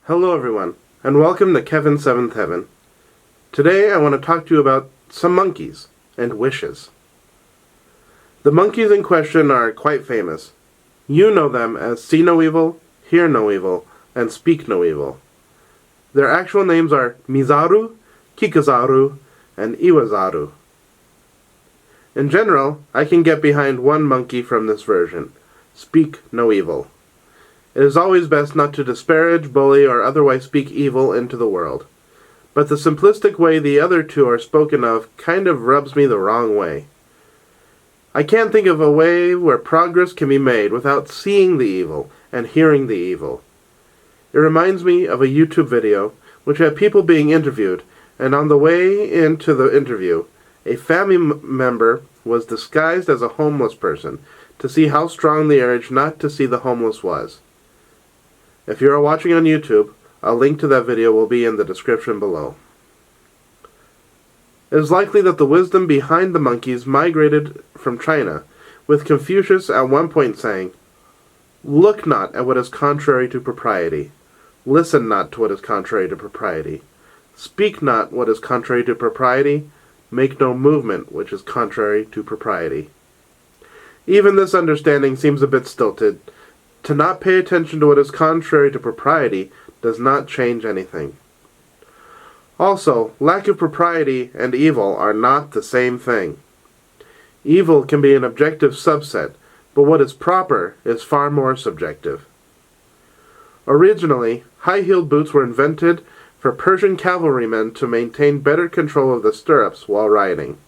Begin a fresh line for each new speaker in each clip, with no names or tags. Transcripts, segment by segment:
Hello everyone, and welcome to Kevin's Seventh Heaven. Today I want to talk to you about some monkeys and wishes. The monkeys in question are quite famous. You know them as See No Evil, Hear No Evil, and Speak No Evil. Their actual names are Mizaru, Kikazaru, and Iwazaru. In general, I can get behind one monkey from this version, Speak No Evil. It is always best not to disparage, bully, or otherwise speak evil into the world. But the simplistic way the other two are spoken of kind of rubs me the wrong way. I can't think of a way where progress can be made without seeing the evil and hearing the evil. It reminds me of a YouTube video which had people being interviewed, and on the way into the interview, a family member was disguised as a homeless person to see how strong the urge not to see the homeless was. If you are watching on YouTube, a link to that video will be in the description below. It is likely that the wisdom behind the monkeys migrated from China, with Confucius at one point saying, "Look not at what is contrary to propriety. Listen not to what is contrary to propriety. Speak not what is contrary to propriety. Make no movement which is contrary to propriety." Even this understanding seems a bit stilted. To not pay attention to what is contrary to propriety does not change anything. Also, lack of propriety and evil are not the same thing. Evil can be an objective subset, but what is proper is far more subjective. Originally, high-heeled boots were invented for Persian cavalrymen to maintain better control of the stirrups while riding.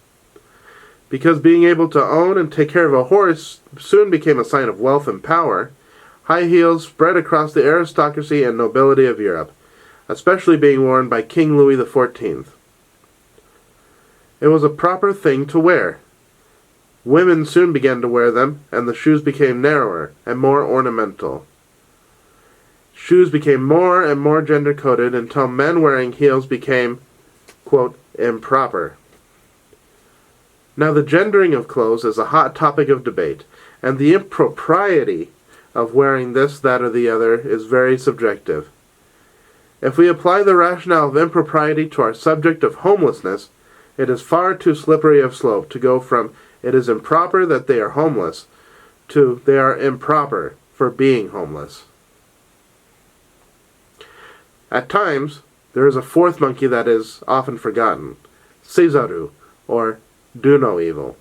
Because being able to own and take care of a horse soon became a sign of wealth and power, high heels spread across the aristocracy and nobility of Europe, especially being worn by King Louis XIV. It was a proper thing to wear. Women soon began to wear them, and the shoes became narrower and more ornamental. Shoes became more and more gender-coded until men wearing heels became, quote, improper. Now the gendering of clothes is a hot topic of debate, and the impropriety of wearing this, that, or the other is very subjective. If we apply the rationale of impropriety to our subject of homelessness, it is far too slippery of slope to go from it is improper that they are homeless to they are improper for being homeless. At times, there is a fourth monkey that is often forgotten, Seizaru, or Do No Evil.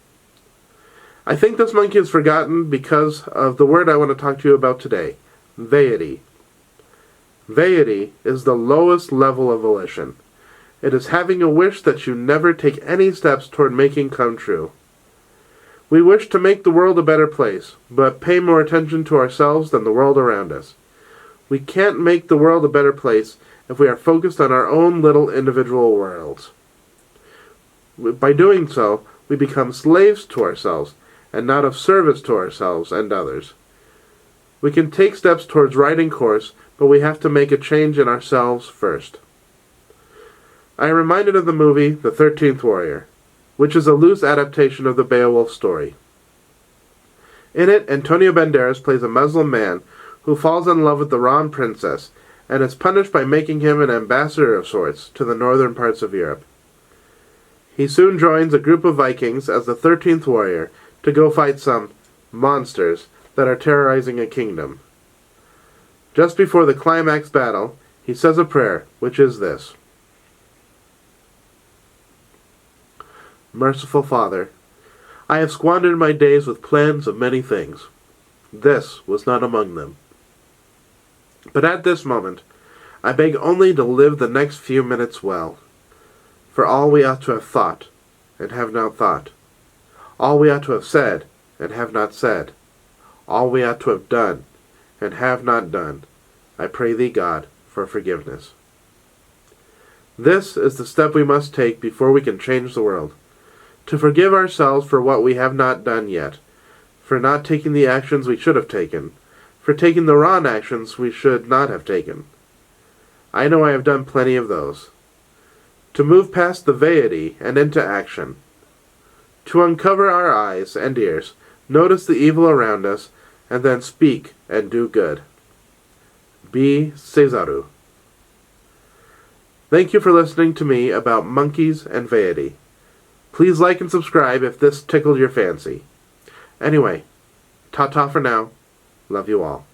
I think this monkey is forgotten because of the word I want to talk to you about today, Velleity. Velleity is the lowest level of volition. It is having a wish that you never take any steps toward making come true. We wish to make the world a better place, but pay more attention to ourselves than the world around us. We can't make the world a better place if we are focused on our own little individual worlds. By doing so, we become slaves to ourselves, and not of service to ourselves and others. We can take steps towards righting course, but we have to make a change in ourselves first. I am reminded of the movie The 13th Warrior, which is a loose adaptation of the Beowulf story. In it, Antonio Banderas plays a Muslim man who falls in love with the wrong princess and is punished by making him an ambassador of sorts to the northern parts of Europe. He soon joins a group of Vikings as the 13th Warrior to go fight some monsters that are terrorizing a kingdom. Just before the climax battle, he says a prayer, which is this: Merciful Father, I have squandered my days with plans of many things. This was not among them. But at this moment, I beg only to live the next few minutes well. For all we ought to have thought, and have not thought. All we ought to have said, and have not said. All we ought to have done, and have not done. I pray thee, God, for forgiveness. This is the step we must take before we can change the world. To forgive ourselves for what we have not done yet, for not taking the actions we should have taken, for taking the wrong actions we should not have taken. I know I have done plenty of those. To move past the velleity and into action. To uncover our eyes and ears, notice the evil around us, and then speak and do good. Be Seizaru, Thank you for listening to me about monkeys and Velleity. Please like and subscribe if this tickled your fancy. Anyway, ta-ta for now. Love you all.